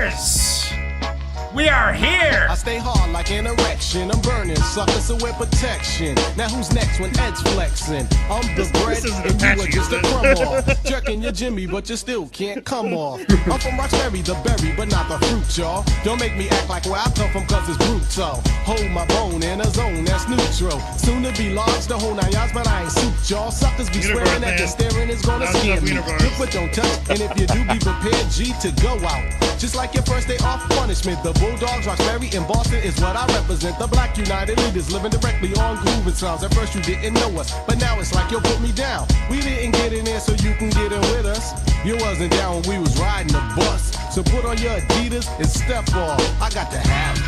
Bars! We are here! I stay hard like an erection. I'm burning suckers, so wear protection. Now who's next when Ed's flexing? I'm the bread and you are just a crumb off. Jerking your Jimmy, but you still can't come off. I'm from Roxbury, the berry, but not the fruit, y'all. Don't make me act like where I come from, cause it's brutal. Hold my bone in a zone that's neutral. Soon to be large, the whole 9 yards, but I ain't suit, y'all. Suckers be swearing that the staring is gonna scare me. Look but don't touch, and if you do, be prepared, G, to go out. Just like your first day off punishment, the Bulldogs, Roxbury, and Boston is what I represent. The Black United Leaders living directly on grooving sounds. At first you didn't know us, but now it's like you put me down. We didn't get in there so you can get in with us. You wasn't down when we was riding the bus. So put on your Adidas and step off. I got to have it.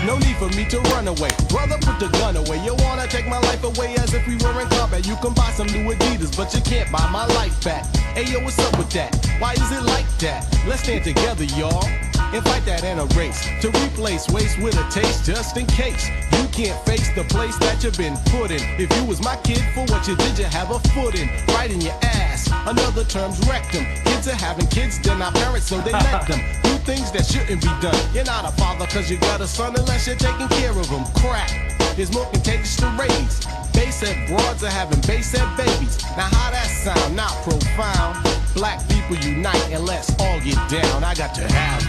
No need for me to run away. Brother, put the gun away. You wanna take my life away as if we were in combat. You can buy some new Adidas, but you can't buy my life back. Hey, yo, what's up with that? Why is it like that? Let's stand together, y'all, and fight that in a race. To replace waste with a taste, just in case you can't face the place that you've been put in. If you was my kid, for what you did, you have a foot in. Right in your ass. Another term's rectum. Kids are having kids, they're not parents, so they let them do things that shouldn't be done. You're not a father cause you got a son unless you're taking care of him. Crack is more contagious than rabies. Base-head broads are having base-head babies. Now how that sound? Not profound. Black people unite and let's all get down. I got to have it.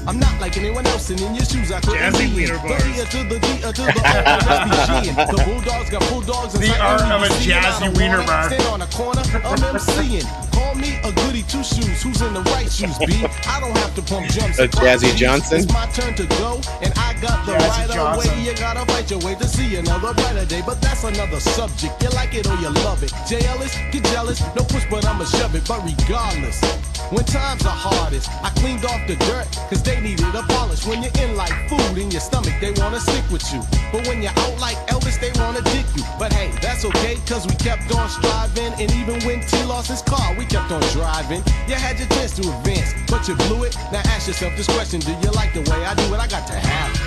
I'm not like anyone else, and in your shoes I couldn't Jazzy be in. Wiener The Bars. D to the D to the O, the Bulldogs got Bulldogs. The art of a Jazzy Wiener Bar. Stand on a corner, I'm MCing. Call me a goody two shoes, who's in the right shoes, B? I don't have to pump jumps. A Jazzy Johnson? It's my turn to go, and I got the Jazzy right Johnson. away. You gotta fight your way to see another brighter day, but that's another subject. You like it or you love it. JLS, get jealous, no push, but I'ma shove it. But regardless, when times are hardest, I cleaned off the dirt, cause they needed a polish. When you're in like food in your stomach, they wanna stick with you. But when you're out like Elvis, they wanna dick you. But hey, that's okay, cause we kept on striving. And even when T lost his car, we kept on driving. You had your chance to advance, but you blew it. Now ask yourself this question, do you like the way I do it? I got to have it.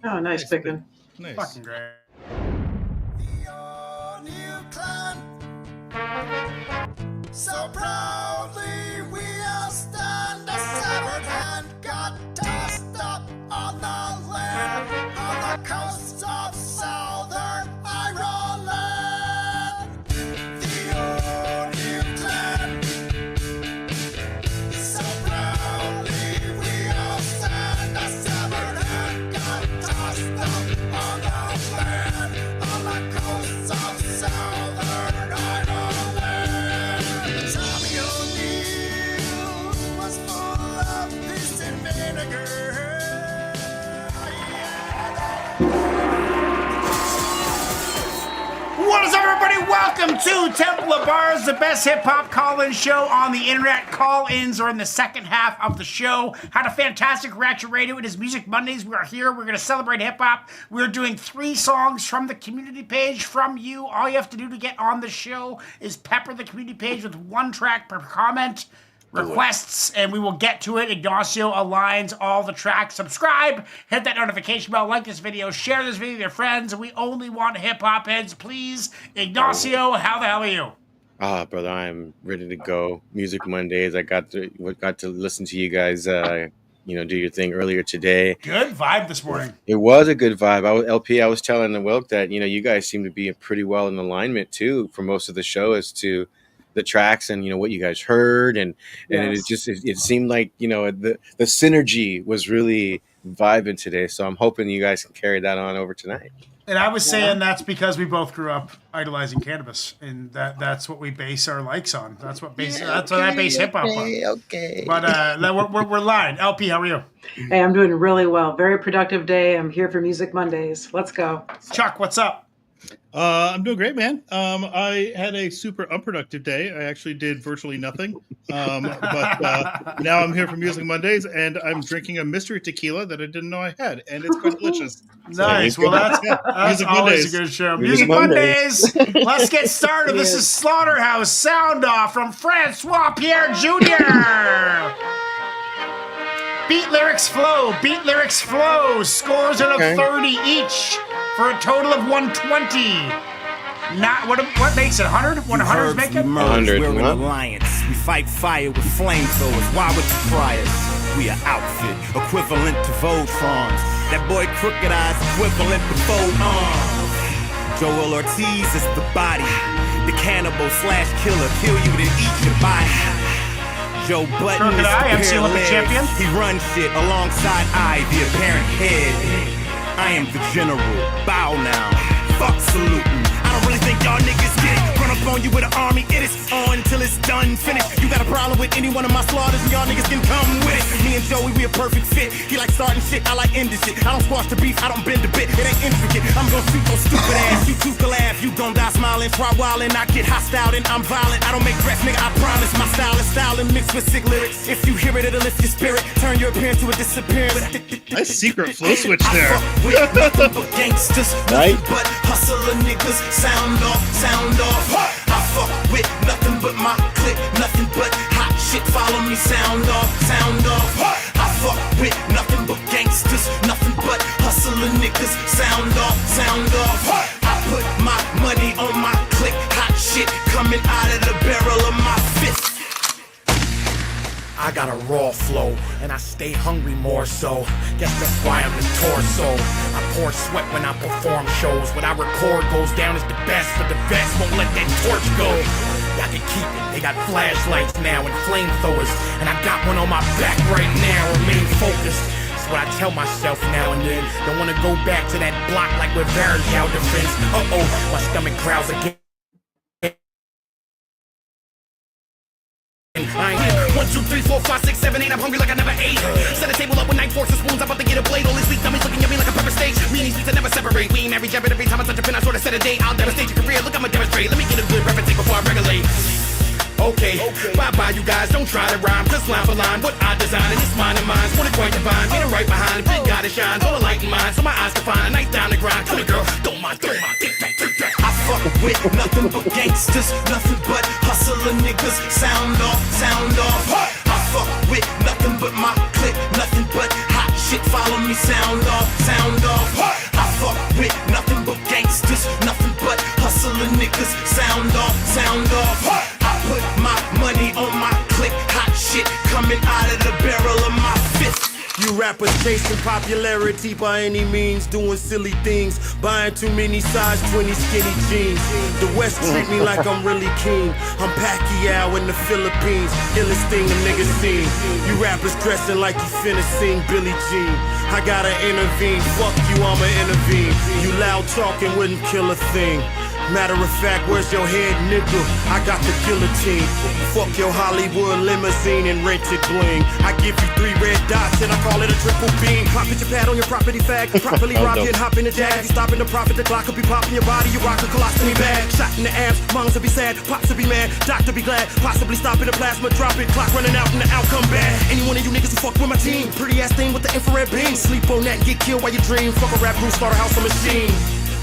Oh, nice picking. Nice. Fucking great. Your new clan. So proudly we all stand, a severed hand got tossed up on the land, on the coasts of southern Ireland. The old new clan. So proudly we all stand, a severed hand got tossed up on the land, on the coasts of southern Ireland. Tommy O'Neill was full of piss and vinegar. What is up, everybody? Welcome to Temple of Bars, the best hip-hop call-in show on the internet. Call-ins are in the second half of the show. Had a fantastic reaction radio. It is Music Mondays. We are here. We're going to celebrate hip-hop. We're doing 3 songs from the community page from you. All you have to do to get on the show is pepper the community page with 1 track per comment. Requests, and we will get to it. Ignacio aligns all the tracks. Subscribe, hit that notification bell, like this video, share this video with your friends. We only want hip-hop heads, please. Ignacio, how the hell are you? Brother, I'm ready to go. Music Mondays. I got to listen to you guys, do your thing earlier today. Good vibe this morning. It was a good vibe. I was telling the Wilk that, you guys seem to be pretty well in alignment too for most of the show as to the tracks and what you guys heard and Yes. it seemed like the synergy was really vibing today. So I'm hoping you guys can carry that on over tonight. And I was saying that's because we both grew up idolizing cannabis, and that's what we base our likes on. That's what I base hip hop on. Okay. But we're lying. LP, how are you? Hey, I'm doing really well. Very productive day. I'm here for Music Mondays. Let's go. Chuck, what's up? I'm doing great, man. I had a super unproductive day. I actually did virtually nothing. But now I'm here for Music Mondays, and I'm drinking a mystery tequila that I didn't know I had, and it's quite delicious. Nice. Well, that's Music always Mondays. a good show. Music Mondays. Let's get started. This is Slaughterhouse Sound Off from Francois Pierre Jr. Beat lyrics flow. Scores out of 30 each for a total of 120. Not what makes it 100? What 100 make it? 100. We're an Huh? alliance. We fight fire with flamethrowers. Why would you try us? We are outfit equivalent to Voltrons. That boy Crooked Eyes equivalent to four arms. Joel Ortiz is the body. The cannibal / killer. Kill you then eat your body. Joe Button Crooked is Eye, the MC pair of Olympic legs. champion. He runs shit alongside I, the apparent head. I am the general. Bow now. Fuck saluting. I don't really think y'all niggas get it. Run up on you with an army. It is on till it's done. Finished. You got a problem with any one of my slaughters, and y'all niggas can come with it. Me and Joey, we a perfect fit. He like starting shit. I like ending shit. I don't squash the beef. I don't bend the bit. It ain't intricate. I'm gonna shoot your stupid ass. You two can laugh. You gon' die smiling. Try wildin'. I get hostile and I'm violent. I don't make threats, nigga. I promise. My style is styling mixed with sick lyrics. If you hear it, it'll lift your spirit. Turn your appearance to a disappearance. Nice secret flow switch there. I fuck with nothing but gangsters, Right. nothing but hustler niggas. Sound off, sound off. I fuck with nothing but my clique, nothing but hot shit. Follow me, sound off, sound off. I fuck with nothing but gangsters, nothing but hustler niggas. Sound off, sound off. I put my money on my clique, hot shit coming out of the barrel of my fist. I got a raw flow, and I stay hungry more so. Guess that's why I'm the torso. I pour sweat when I perform shows. What I record goes down as the best, but the best won't let that torch go. Y'all can keep it, they got flashlights now and flamethrowers, and I got one on my back right now. Remain focused. That's what I tell myself now and then. Don't wanna go back to that block like we're very out defense. My stomach growls again. I ain't 1, 2, 3, 4, 5, 6, 7, 8. I'm hungry like I never ate. Set a table up with 9 forks and spoons. I'm about to get a blade. All these weak dummies looking at me like a pepper steak. Me and these beats I never separate. We ain't married, jab it every time I touch a pin. I sort of set a date. I'll devastate your career. Look, I'ma demonstrate. Let me get a good reference before I regulate. Okay, bye-bye you guys, don't try to rhyme. Just line for line, what I design and it's mine and mine. What it quite divine, getting right behind. Big God it shines, all the light in mine. So my eyes can find a night down the grind. Come here girl, don't mind, take that. I fuck with nothing but gangsters, nothing but hustler niggas. Sound off, sound off. I fuck with nothing but my clique, nothing but hot shit. Follow me, sound off, sound off. I fuck with nothing but gangsters, nothing but hustler niggas. Sound off, sound off. I put my money on my clique, hot shit coming out of the barrel of my fist. You rappers chasing popularity by any means, doing silly things, buying too many size 20 skinny jeans. The West treat me like I'm really keen. I'm Pacquiao in the Philippines, illest thing a nigga seen. You rappers dressing like you finna sing Billie Jean. I gotta intervene, fuck you, I'ma intervene. You loud talking wouldn't kill a thing. Matter of fact, where's your head, nigga? I got the guillotine. Fuck your Hollywood limousine and rented bling. I give you 3 red dots and I call it a triple beam. Pop at your pad on your property fag. Properly robbed and hop in the jag. You stopping the profit, the clock will be popping your body. You rock a colostomy bag. Shot in the abs, moms will be sad, pops will be mad, doctor be glad. Possibly stopping the plasma, drop it, clock running out and the outcome bad. Any one of you niggas who fuck with my team, pretty ass thing with the infrared beam. Sleep on that and get killed while you dream. Fuck a rap crew, start a house, a machine.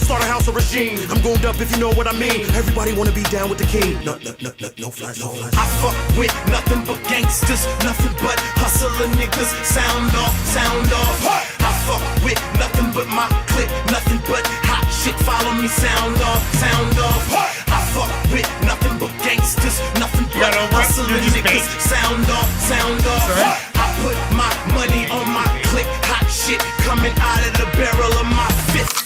Start a house or regime. I'm gooned up if you know what I mean. Everybody wanna be down with the king. No flies, no flies. I fuck with nothing but gangsters, nothing but hustler niggas. Sound off, sound off. I fuck with nothing but my clique, nothing but hot shit. Follow me, sound off, sound off. I fuck with nothing but gangsters, nothing but hustler niggas. Sound off, sound off. I put my money on my clique, hot shit coming out of the barrel of my fist.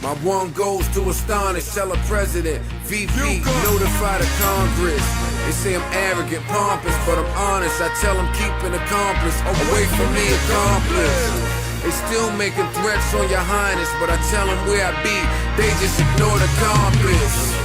My one goes to astonish, tell a president, VP, notify the Congress. They say I'm arrogant, pompous, but I'm honest. I tell them keep an accomplice away from the accomplice. They still making threats on your highness, but I tell them where I be. They just ignore the compass.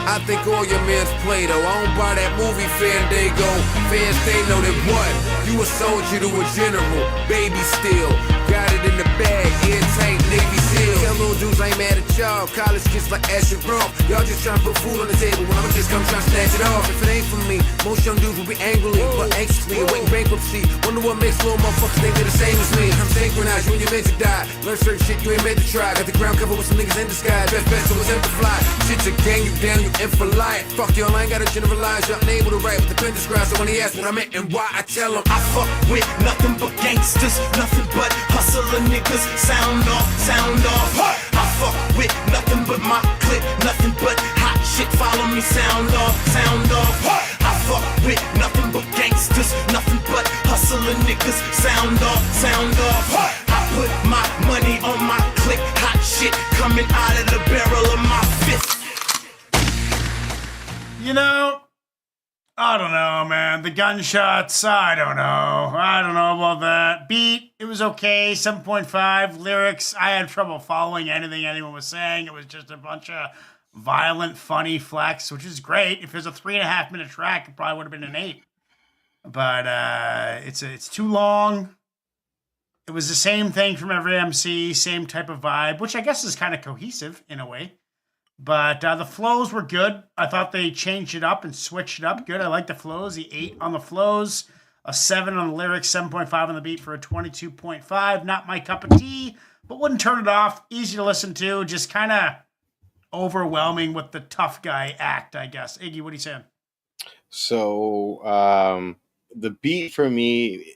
I think all your mans play though. I don't buy that movie Fandango. Fans, they know that what? You a soldier to a general. Baby still. Got it in the bag. Airtight Navy SEAL. Tell little dudes I ain't mad at y'all. College kids like Asher Rump. Y'all just trying to put food on the table when I'ma just come try to snatch it off. If it ain't for me, most young dudes will be angrily but anxiously awaiting bankruptcy. Wonder what makes little motherfuckers think they're the same as me. I'm synchronized, you and your meant to die. Learn certain shit you ain't meant to try. Got the ground covered with some niggas in disguise. Best was to fly. Shit's a gang, you down, you in for life. Fuck y'all, I ain't gotta generalize. Y'all ain't able to write what the pen describes. So when he asks what I meant and why, I tell him I fuck with nothing but gangsters, nothing but hustler niggas. Sound off, sound off. I fuck with nothing but my clique, nothing but hot shit. Follow me, sound off, sound off. I fuck with nothing but gangsters, nothing but hustler niggas. Sound off, sound off. I put my money on my clique, hot shit coming out of the barrel of my fist. You know, I don't know, man. The gunshots, I don't know. I don't know about that. Beat, it was okay, 7.5. Lyrics, I had trouble following anything anyone was saying. It was just a bunch of violent, funny flex, which is great. If it was a 3.5 minute track, it probably would have been an 8. But it's too long. It was the same thing from every MC, same type of vibe, which I guess is kind of cohesive in a way. But the flows were good. I thought they changed it up and switched it up good. I like the flows. The 8 on the flows, a 7 on the lyrics, 7.5 on the beat for a 22.5. Not my cup of tea, but wouldn't turn it off. Easy to listen to. Just kind of overwhelming with the tough guy act, I guess. Iggy, what are you saying? So the beat for me,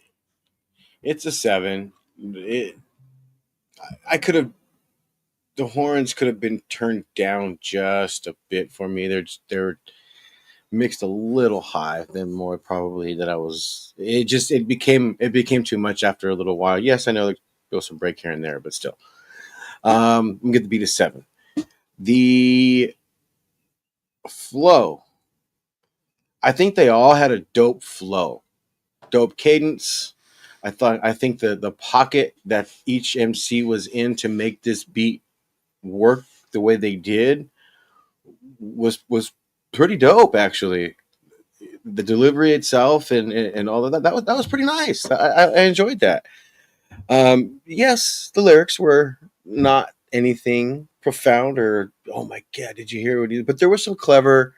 it's a 7. I could have. The horns could have been turned down just a bit for me. They're mixed a little high than more probably that I was. It became too much after a little while. Yes, I know there goes some break here and there, but still. I'm gonna get the beat a 7. The flow. I think they all had a dope flow, dope cadence. I think the pocket that each MC was in to make this beat work the way they did was pretty dope, actually. The delivery itself and all of that was pretty nice. I enjoyed that. Yes, the lyrics were not anything profound or oh my god, did you hear what he did? But there was some clever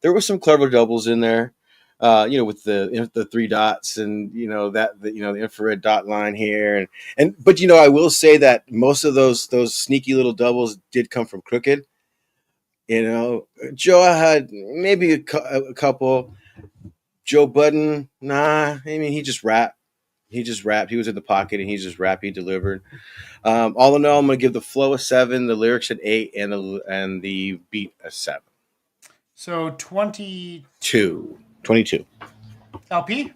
doubles in there. With the 3 dots and the infrared dot line here but I will say that most of those sneaky little doubles did come from Crooked. Joe had maybe a couple. Joe Budden, nah. I mean, he just rapped. He was in the pocket and he just rapped. He delivered. All in all, I'm gonna give the flow a 7, the lyrics an 8, and the beat a 7. So 22. 22. LP?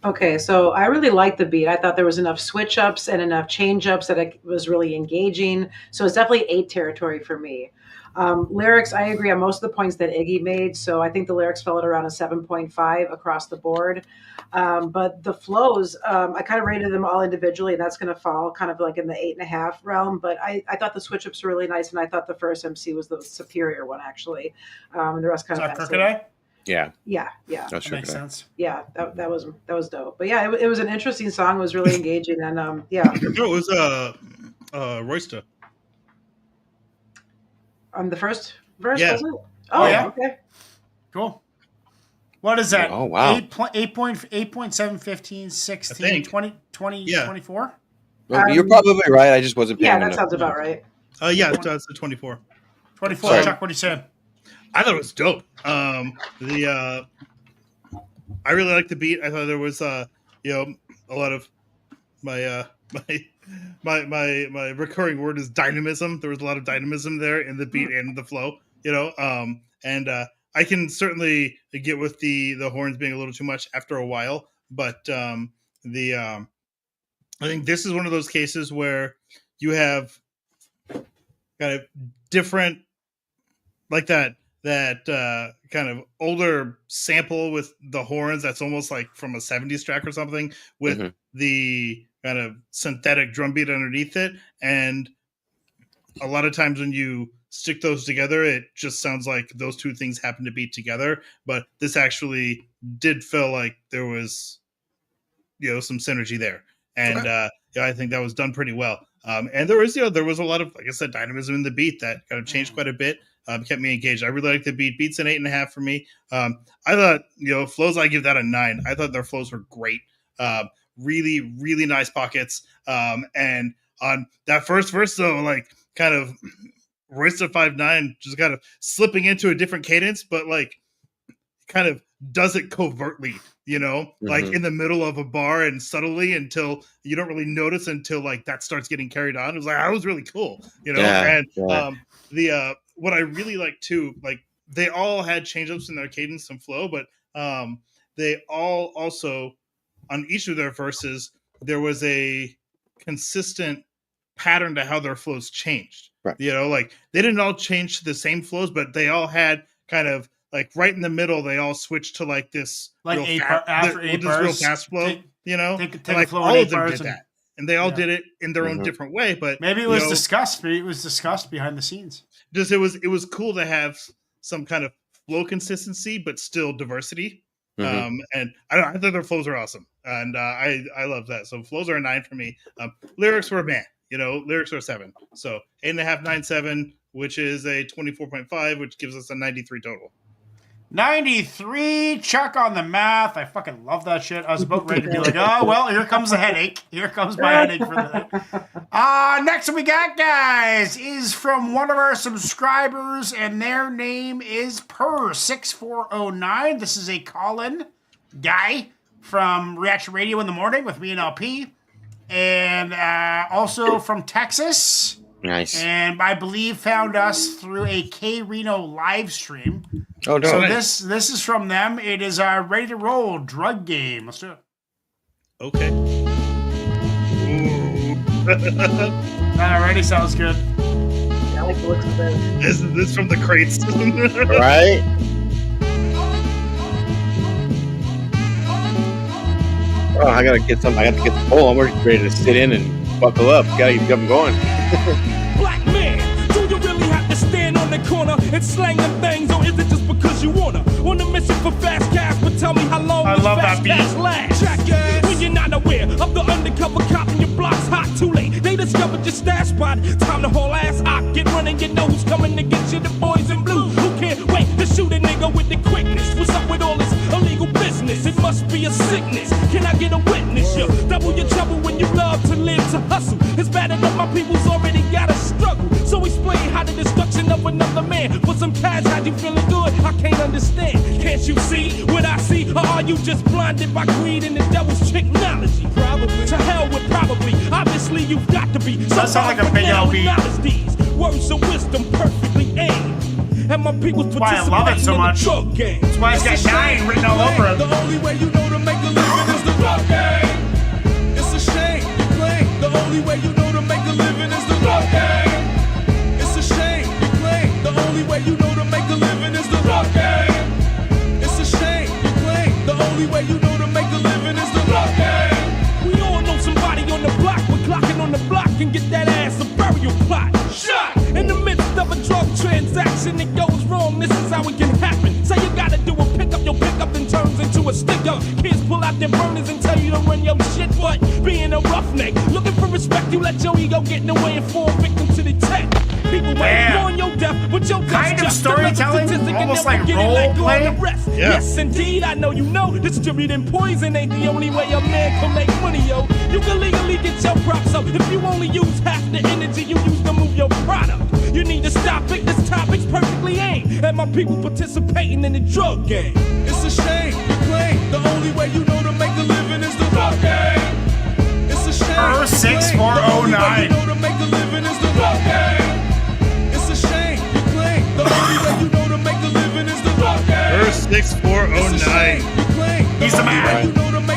Okay, so I really liked the beat. I thought there was enough switch ups and enough change ups that it was really engaging. So it's definitely 8 territory for me. Lyrics, I agree on most of the points that Iggy made. So I think the lyrics fell at around a 7.5 across the board. But the flows, I kind of rated them all individually, and that's going to fall kind of like in the 8.5 realm. But I thought the switch ups were really nice, and I thought the first MC was the superior one, actually. And the rest kind Is of that Crooked Eye? Yeah. Yeah. That's That makes sense. Yeah, that was dope. But yeah, it was an interesting song. It was really engaging, and yeah. No, it was Royster. On the first verse, Yeah. was it? Oh, yeah? Okay. Cool. What is that? Oh, wow. 8.7, 15, 16, think. 20, Yeah. 24? Well, you're probably right. I just wasn't paying Yeah, that enough. sounds about right. Yeah, it's the 24. 24. Sorry. Chuck, what are you saying? I thought it was dope. I really liked the beat. I thought there was a lot of my my recurring word is dynamism. There was a lot of dynamism there in the beat and the flow. And I can certainly get with the horns being a little too much after a while, but I think this is one of those cases where you have kind of different, like that that kind of older sample with the horns that's almost like from a 70s track or something with the kind of synthetic drum beat underneath it. And a lot of times when you stick those together, it just sounds like those two things happen to be together. But this actually did feel like there was, some synergy there. And I think that was done pretty well. And there was a lot of, like I said, dynamism in the beat that kind of changed quite a bit. Kept me engaged. I really like the beat. Beat's an 8.5 for me. I thought, flows, I give that a 9. I thought their flows were great. Really, really nice pockets. And on that first verse, though, like kind of Royster 5'9" just kind of slipping into a different cadence, but like kind of does it covertly, like in the middle of a bar and subtly until you don't really notice until like that starts getting carried on. It was like, that was really cool, what I really like too, like they all had change-ups in their cadence and flow, but they all also on each of their verses, there was a consistent pattern to how their flows changed. Right. Like they didn't all change to the same flows, but they all had kind of like right in the middle, they all switched to like this like real real fast flow, take like flow all of them bars did that. And they all did it in their own different way, but maybe it was discussed. Maybe it was discussed behind the scenes. Just it was cool to have some kind of flow consistency, but still diversity. And I thought their flows are awesome, and I love that. So flows are a 9 for me. Lyrics were meh, lyrics are 7. So 8.5, 9, 7, which is a 24.5, which gives us a 93 total. 93, Chuck on the math. I fucking love that shit. I was about ready to be like, oh, well, here comes the headache. Here comes my headache for the day. Next one we got, guys, is from one of our subscribers, and their name is Per6409. This is a call-in guy from Reaction Radio in the morning with me and LP. And also from Texas. Nice. And I believe found us through a K Reno live stream. Oh, no. So nice. this is from them. It is our Ready to Roll drug game. Let's do it. Okay. Alrighty, sounds good. I like the looks of this. This from the crates. Right? Oh, I gotta get some. I have to get the pole. I'm ready to sit in and buckle up. Gotta get them going. Black man, do you really have to stand on the corner and slang them things, or is it just because you wanna? On a mission for fast cash, but tell me how long I does love fast that cash beat. last? Jackass, when you're not aware of the undercover cop and your block's hot, too late. They discovered your stash spot. Time to haul ass out, get running. You know who's coming to get you, the boys in blue. Who can't wait to shoot a nigga with the quickness? What's up with all this illegal business? It must be a sickness. Can I get a witness? You double your trouble when you love to live to hustle. It's bad enough my people's already got a struggle. So explain how the destruction of another man for some cash had you feeling good. I can't understand. Can't you see what I see? Or are you just blinded by greed and the devil's technology? Probably. To hell with probably. Obviously you've got to be. That sounds like a big LB. These words of wisdom perfectly aimed. And my people's why I love it so much. That's why it's got 9 written all over it. The only way you know to make a living is the drug game. It's a shame you play. The only way you know to make a living is the drug game. It's a shame you play. The only way you know to make a living is the drug game. It's a shame you play. The only way you know to make a living is the drug game. We all know somebody on the block. We're clocking on the block and get that ass a burial plot. Shot in the midst of a drug transaction. It goes wrong. This is how it can happen. So you gotta do a pickup. Your pickup then turns into a sticker. Kids pull out their burners and tell you to run your shit. But being a roughneck, looking for respect, you let your ego get in the way and fall victim to the tech. People waiting on your death, but your kind of storytelling, almost like role play. Yeah. Yes, indeed, I know you know. Distributing poison ain't the only way a man can make money, yo. You can legally get your props up if you only use half the energy you use to move your product. You need to stop it. This topic's perfectly aimed at my people participating in the drug game. It's a shame you play. The only way you know to make a living is the drug game. It's a shame. 6409. You know to make a living is the drug game. It's a shame you play. The only way you know to make a living is the drug game. 6409. He's the man.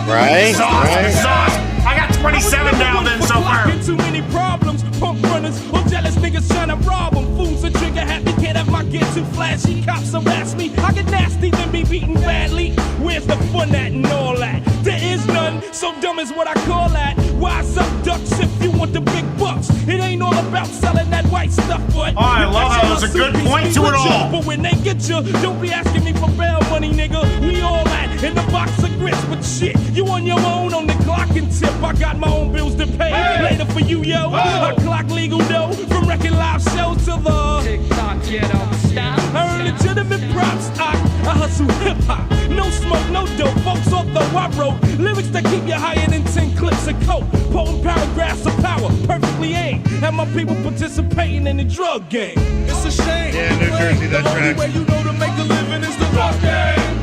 Right? Sauce. I got 27 down then so far. Too many problems. Pump run corners. Or jealous niggas trying to rob them. Fools a trigger happy, can't have my gear too flashy. Cops harass me, I get nasty, then be beaten badly. Where's the fun at and all that? There is none, so dumb is what I call that. Wise up, ducks, if you want the big bucks. It ain't all about selling that white stuff, but Oh, I love how there's a good point to it all. But when they get you, don't be asking me for bail money, nigga. We all at in the box of grits, but shit, you on your own on the clock and tip. I got my own bills to pay. Later for you, yo. I clock legal dough from wrecking live shows to the TikTok, you don't stop. I earn legitimate props. I hustle hip hop. No smoke, no dope. Folks, although I wrote lyrics that keep you higher than 10 clips of coke. Potent paragraphs of power, perfectly aimed. Have my people participating in the drug game. It's a shame. Yeah, New Jersey, that track. The only way you know to make a living is the drug game.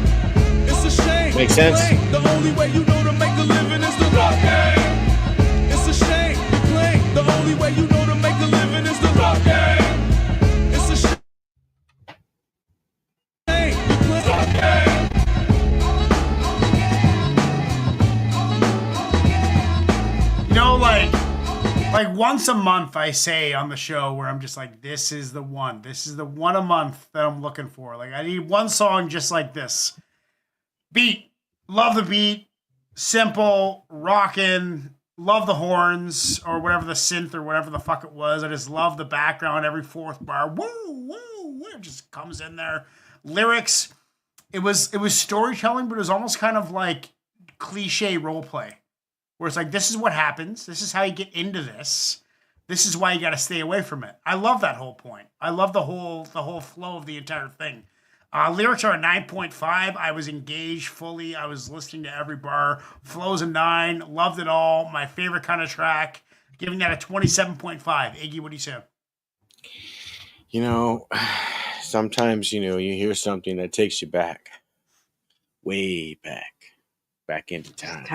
It's a shame. Makes sense. The only way you know to make a living is the drug game. It's a shame. The only way you know to make a living is the drug game. It's a shame. You know, like once a month I say on the show where I'm just like, this is the one. This is the one a month that I'm looking for. Like, I need one song just like this. Beat. Love the beat. Simple. Rockin'. Love the horns or whatever the synth or whatever the fuck it was. I just love the background. Every fourth bar. Woo, woo, woo. It just comes in there. Lyrics. It was storytelling, but it was almost kind of like cliche role play. Where it's like, this is what happens. This is how you get into this. This is why you got to stay away from it. I love that whole point. I love the whole flow of the entire thing. Lyrics are a 9.5. I was engaged fully. I was listening to every bar. Flow's a 9. Loved it all. My favorite kind of track. Giving that a 27.5. Iggy, what do you say? You know, sometimes, you hear something that takes you back. Way back. Back into time.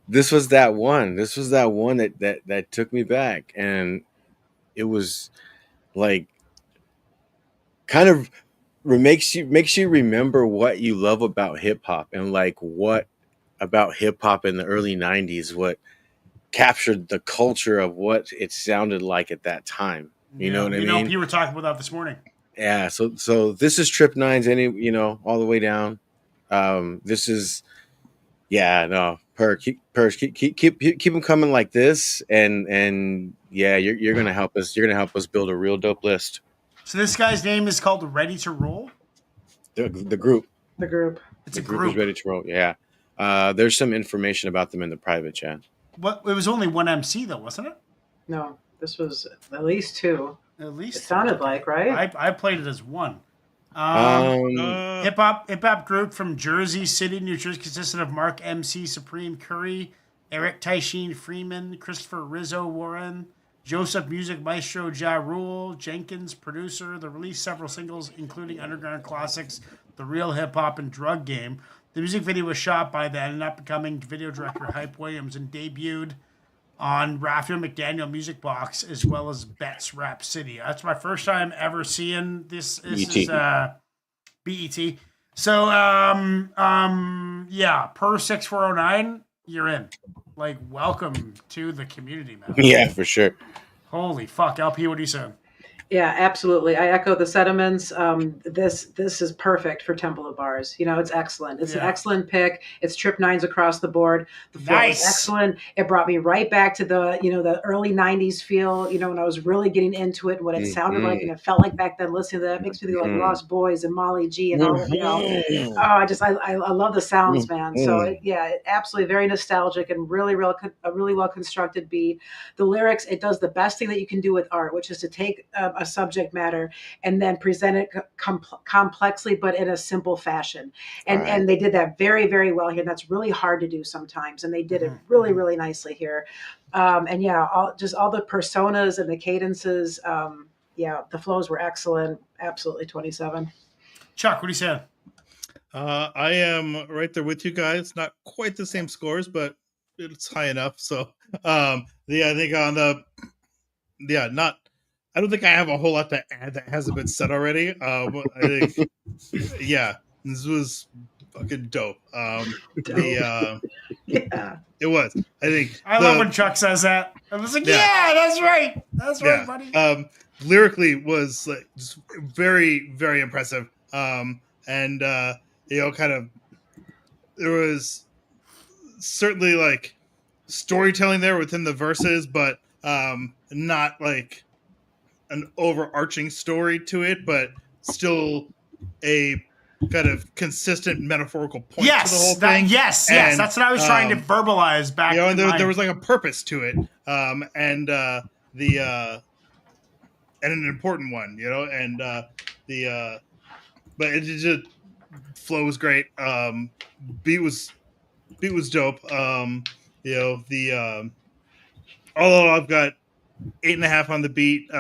This was that one. This was that one that took me back. And it was like kind of makes you remember what you love about hip hop and like what about hip hop in the early 90s, what captured the culture of what it sounded like at that time. You know what I mean? You were talking about that this morning. Yeah. So this is Trip Nine's all the way down. This is, keep them coming like this. And yeah, you're going to help us. You're going to help us build a real dope list. So this guy's name is called Ready to Roll? The group. The group. It's The a group group. is Ready to Roll. Yeah. There's some information about them in the private chat. What? It was only one MC though, wasn't it? No, this was at least 2. At least It sounded like, right? I played it as one. Um, Hip hop group from Jersey City, New Jersey, consisted of Mark MC Supreme Curry, Eric Tyshin Freeman, Christopher Rizzo Warren, Joseph Music Maestro Ja Rule, Jenkins producer. They released several singles, including underground classics, The Real Hip Hop and Drug Game. The music video was shot by then and up-and-coming video director Hype Williams and debuted on Raphael McDaniel Music Box as well as Bet's Rap City. That's my first time ever seeing this. This is BET. So per 6409, you're in. Like, welcome to the community, man. yeah, for sure. Holy fuck, LP, what are you saying? Yeah, absolutely. I echo the sentiments. This is perfect for Temple of Bars. It's excellent. It's an excellent pick. It's Trip Nines across the board. The flow is excellent. It brought me right back to the early 90s feel, when I was really getting into it and what it sounded like and it felt like back then listening to that. It makes me think like Lost Boys and Molly G and all that, I love the sounds, man. So it absolutely very nostalgic and really a really well constructed beat. The lyrics, it does the best thing that you can do with art, which is to take a subject matter and then present it complexly, but in a simple fashion. And they did that very, very well here. And that's really hard to do sometimes. And they did it really, really nicely here. All the personas and the cadences. The flows were excellent. Absolutely 27. Chuck, what are you saying? I am right there with you guys. Not quite the same scores, but it's high enough. So, I think on the, I don't think I have a whole lot to add that hasn't been said already. But I think, this was fucking dope. Yeah. It was. I think. I love when Chuck says that. I was like, yeah that's right. That's right, buddy. Lyrically was like just very, very impressive. And kind of there was certainly like storytelling there within the verses, but not like an overarching story to it, but still a kind of consistent metaphorical point to the whole thing. Yes, that's what I was trying to verbalize back. And there was like a purpose to it, and an important one, but it just flow was great. Beat was dope. Although I've got 8.5 on the beat, 8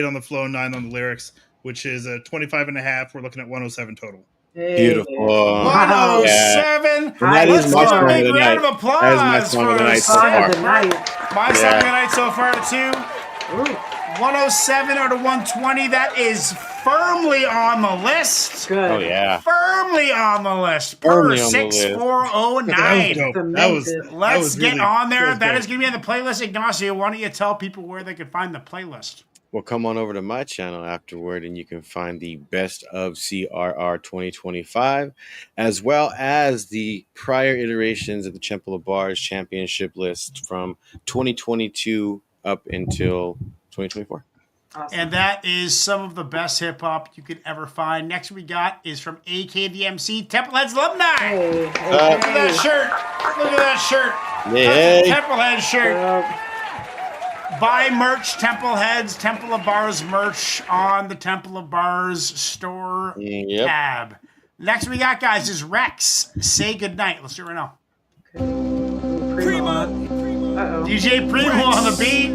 on the flow, 9 on the lyrics, which is a 25.5. We're looking at 107 total. Hey. Beautiful. 107. That Let's is my give a song of big the round night. of applause. That is my song of the night so Song far. of the night. My song of the night so far, too. Ooh, 107 out of 120. That is firmly on the list. good. Oh yeah. Firmly on the list. Firmly Per on the list. 6409. That was dope. Cemented. Let's get really- on there. That dope. is going to be on the playlist. Ignacio, why don't you tell people where they can find the playlist? Well, come on over to my channel afterward and you can find the best of CRR 2025, as well as the prior iterations of the Temple of Bars championship list from 2022 up until 2024. Awesome. And that is some of the best hip hop you could ever find. Next we got is from AKDMC, Templeheads Alumni. Hey, Look at that shirt. Look at that shirt. Yay. That's a Templehead shirt. Buy merch, Templeheads, Temple of Bars merch on the Temple of Bars store Yep. tab. Next we got, guys, is Rex. Say goodnight. Let's do it right now. Primo. Uh-oh. DJ Primo on the beat.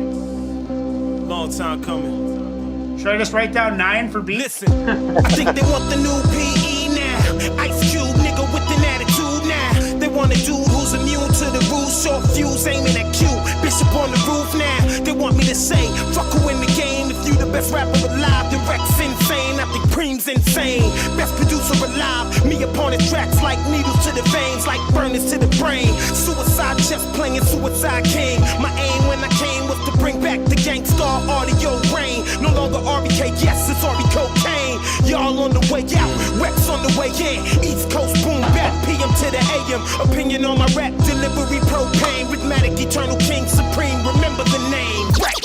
Long time coming. Should I just write down 9 for beat? Listen, I think they want the new PE now. Ice Cube, nigga with an attitude now. They want a dude who's immune to the rules. Short fuse aiming at Q. Bishop on the roof now. They want me to say, fuck who in the game. If you the best rapper alive, then Rex insane. I think Preem's insane. Best producer alive. Me upon the tracks like needles to the veins, like burners to the brain. Suicide chest playing Suicide King. My aim when I came was to bring back the Gangstar audio rain. No longer RBK, yes, it's RB cocaine. Y'all on the way out, Rex on the way in. East Coast boom back, PM to the AM. Opinion on my rap, delivery propane. Rhythmatic, eternal king, supreme. Remember the name, Rex.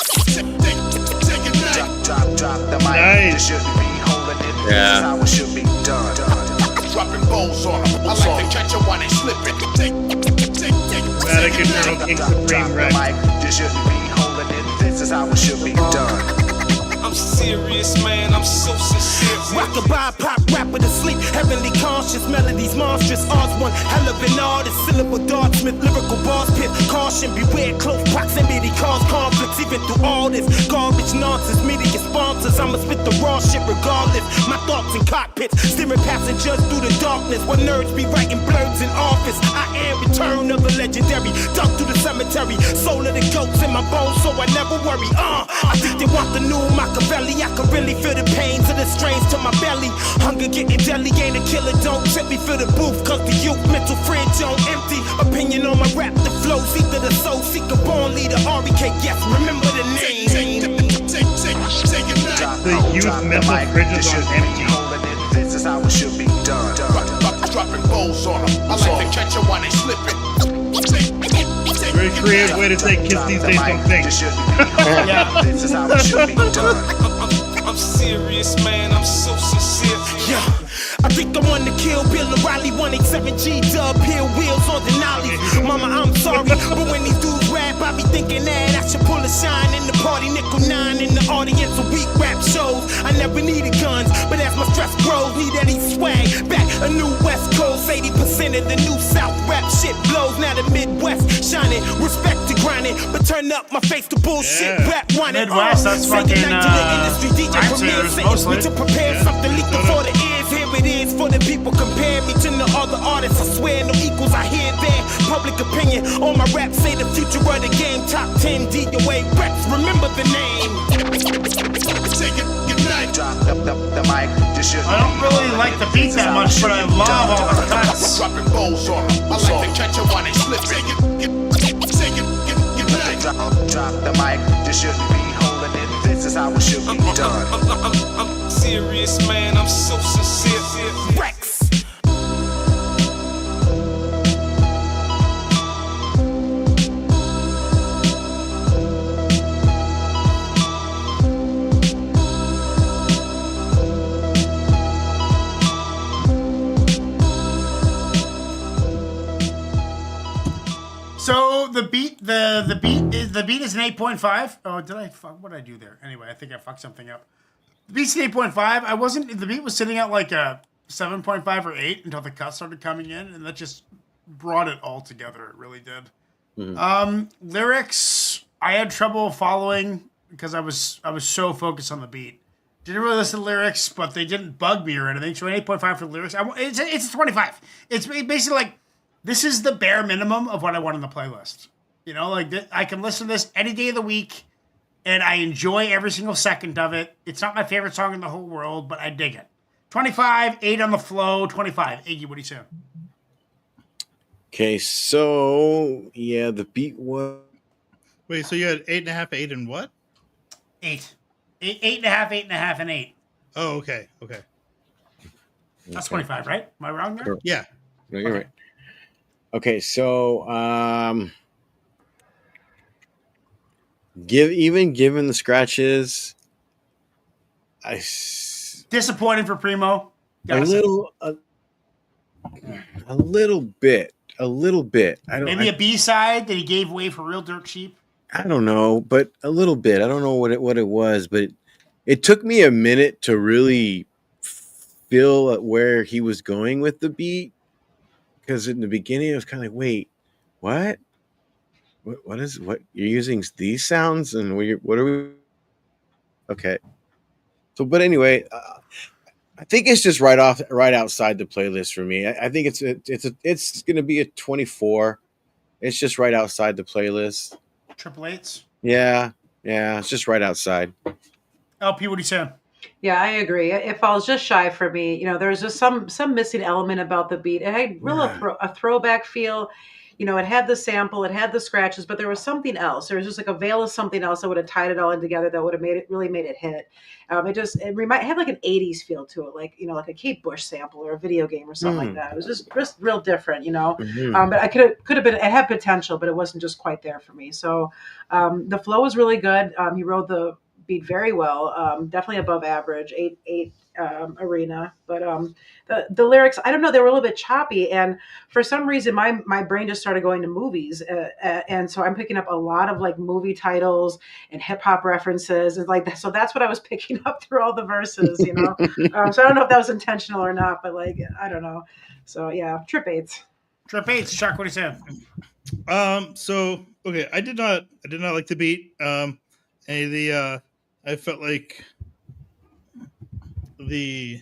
Drop the mic. Nice. This shouldn't be holding it. This Yeah. is how it should be done. Dropping balls on them. I like to catch 'em while they slipping. Dramatic, eternal king, supreme, the Rex. mic. This shouldn't be holding it. This is how it should be done. I'm serious, man. I'm so sincere. Rockabye pop rapper to sleep, heavenly conscious, melodies monstrous. Odds one hell of an artist, syllable dartsmith, lyrical bars pit. Caution, beware, close proximity cause conflicts. Even through all this garbage nonsense, media sponsors, I'ma spit the raw shit regardless. My thoughts in cockpits, steering passengers through the darkness. When nerds be writing blurbs in office, I am return of the legendary. Dug through the cemetery, soul of the goats in my bones, so I never worry. I think they want the new Machiavelli. I can really feel the pains of the strains to my belly. Hunger getting deadly, ain't a killer, don't trip me for the booth. Cause the youth mental fridge on empty. Opinion on my rap, the flows, either the soul seeker, born leader, RBK, yes, remember the name. The youth mental fridge This is on shouldn't be empty. holding it. This is how it should be done. Dropping balls on them. I like to catch 'em while they slipping. Very creative way to say kids these days don't think. This shouldn't be holding it. This is how it should be done. I'm serious, man. I'm so sincere. Yeah, I think I want to kill Bill O'Reilly, 187G dub, hill wheels on Denali. Mama, I'm sorry, but when these dudes rap, I be thinking that I should pull a shine in the party, nickel 9 in the audience of weak rap shows. I never needed guns, but as my stress grows, need Eddie swag. Back a new West Coast, 80% of the new South rap shit blows. Now the Midwest shining, respect to grinding, but turn up my face to bullshit. Yeah. Rap whining, Midwest, that's say goodnight fucking, to the industry, DJ rap Premier singers saying mostly. we to prepare something leak before the ears. Here it is for the people, compare me to no other artists. I swear no equals, I hear their public opinion on my rap, say the future of the game. Top 10 DOA Rex, remember the name. Drop the mic. This shouldn't I don't really like the beat that much, but I love all the cuts. Dropping balls on 'em. I like to catch 'em while they slipping. drop the mic. You shouldn't be holding it. This is how it should be done. I'm serious, man. I'm so sincere. Rex. So the beat is an 8.5. Oh, did I fuck? What did I do there? Anyway, I think I fucked something up. The beat's an 8.5. The beat was sitting at like a 7.5 or 8 until the cuts started coming in, and that just brought it all together. It really did. Lyrics, I had trouble following because I was so focused on the beat. Didn't really listen to lyrics, but they didn't bug me or anything. So an 8.5 for lyrics. It's a 25. It's basically like, this is the bare minimum of what I want on the playlist. You know, like I can listen to this any day of the week, and I enjoy every single second of it. It's not my favorite song in the whole world, but I dig it. 25, 8 on the flow, 25. Iggy, what do you say? Okay, so yeah, the beat was Wait, so you had 8.5, 8 and what? 8. 8.5, 8.5, and 8. Oh, okay. That's 25, right? Am I wrong there? Yeah. No, you're right. Okay, so given the scratches, Disappointing for Primo. a little bit. I don't. Maybe a B-side that he gave away for real dirt cheap. I don't know, but a little bit. I don't know what it was, but it took me a minute to really feel where he was going with the beat. Because in the beginning, I was kind of like, wait, what? What you're using these sounds? And what are we? Okay. So, but anyway, I think it's just right outside the playlist for me. I think it's going to be a 24. It's just right outside the playlist. Triple eights. Yeah. It's just right outside. LP, what do you say? Yeah, I agree. It falls just shy for me. You know, there's just some missing element about the beat. It had a throwback feel. You know, it had the sample, it had the scratches, but there was something else. There was just like a veil of something else that would have tied it all in together that would have made it hit. It had like an 80s feel to it, like, you know, like a Kate Bush sample or a video game or something like that. It was just real different, you know. But I could have been, it had potential, but it wasn't just quite there for me. So the flow was really good. He rode the beat very well, definitely above average, 8 arena. But the lyrics, I don't know, they were a little bit choppy, and for some reason my brain just started going to movies, and so I'm picking up a lot of like movie titles and hip hop references and like that. So that's what I was picking up through all the verses, you know. So I don't know if that was intentional or not, but like I don't know. So yeah, trip eights. Trip eights. Chuck, what do you say? So okay, I did not like the beat. I felt like the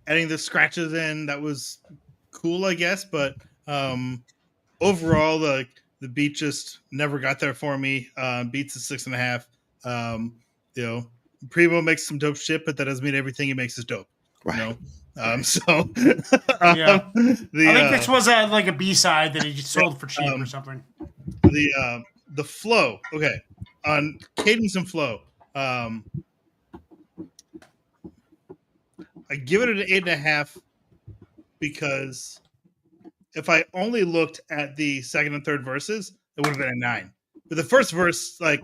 adding the scratches in, that was cool, I guess, but overall the beat just never got there for me. Beats a 6.5. You know, Primo makes some dope shit, but that doesn't mean everything he makes is dope. Right. You know? Yeah. I think this was like a B-side that he just sold for cheap or something. The flow, okay, on cadence and flow, I give it an 8.5 because if I only looked at the second and third verses, it would have been a 9. But the first verse, like,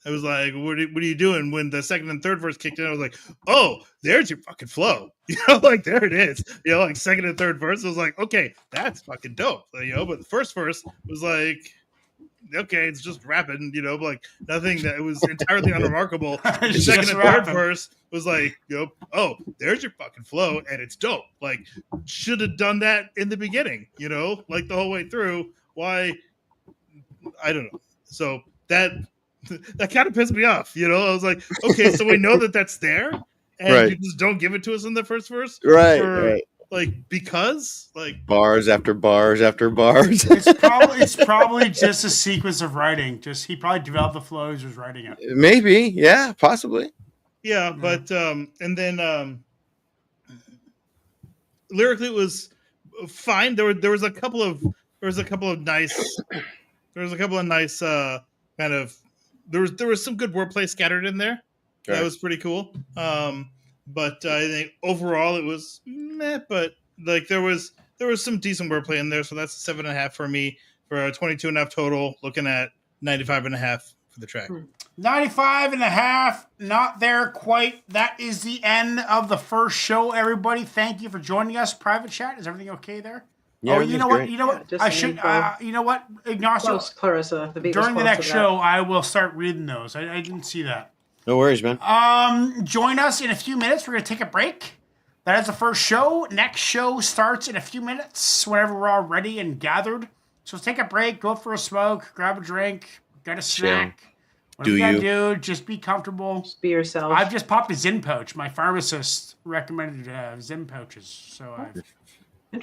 I was like, what are you doing? When the second and third verse kicked in, I was like, oh, there's your fucking flow. You know, like, there it is. You know, like, second and third verse, I was like, okay, that's fucking dope. You know, but the first verse was like, okay, it's just rapping, you know, but like nothing that it was entirely unremarkable. The second and third verse was like, you know, oh, there's your fucking flow, and it's dope. Like, should have done that in the beginning, you know, like the whole way through. Why? I don't know. So that kind of pissed me off, you know. I was like, okay, so we know that that's there, and you just don't give it to us in the first verse, right? Like, because like bars after bars after bars. It's probably just a sequence of writing. Just he probably developed the flow as he was writing it. Maybe, yeah, possibly. Yeah, but and then lyrically it was fine. There was a couple of nice kind of there was some good wordplay scattered in there. That Right. was pretty cool. But I think overall it was meh, but like there was some decent wordplay in there, so that's 7.5 for me for a 22.5 total, looking at 95.5 for the track. 95 and a half, not there quite. That is the end of the first show, everybody. Thank you for joining us. Private chat, is everything okay there? Yeah, Oh, you know what? everything's You know what? just I an should. info. You know what, Ignacio? Close, Clarissa. The beat was During the close next to that. show, I will start reading those. I didn't see that. No worries, man. Join us in a few minutes. We're gonna take a break. That is the first show. Next show starts in a few minutes, whenever we're all ready and gathered. So let's take a break, go for a smoke, grab a drink, get a snack. Whatever Do you you? gotta do, just be comfortable. Just be yourself. I've just popped a Zyn pouch. My pharmacist recommended Zyn pouches, so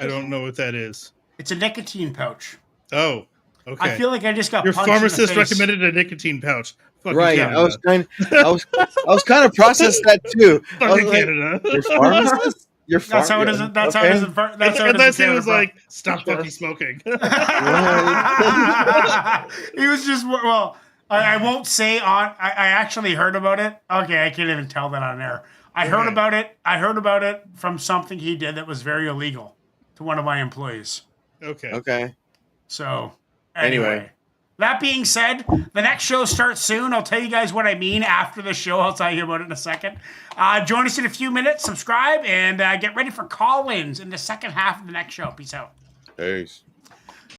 I don't know what that is. it's a nicotine pouch. Oh, okay. I feel like I just got Your punched in the pharmacist face. recommended a nicotine pouch. Fucking Right. Canada. I was kind of processing that too. I was Fucking like, Canada. your pharmacist? Your That's how it is. That's how it is. That's how it is. Unless he in was Canada, like, stop fucking smoking. bro. He was just well. I won't say on. I actually heard about it. Okay, I can't even tell that on air. I heard Okay. about it. I heard about it from something he did that was very illegal to one of my employees. Okay. Okay. So Anyway. that being said, the next show starts soon. I'll tell you guys what I mean after the show. I'll tell you about it in a second. Join us in a few minutes. Subscribe and get ready for call-ins in the second half of the next show. Peace out. Peace.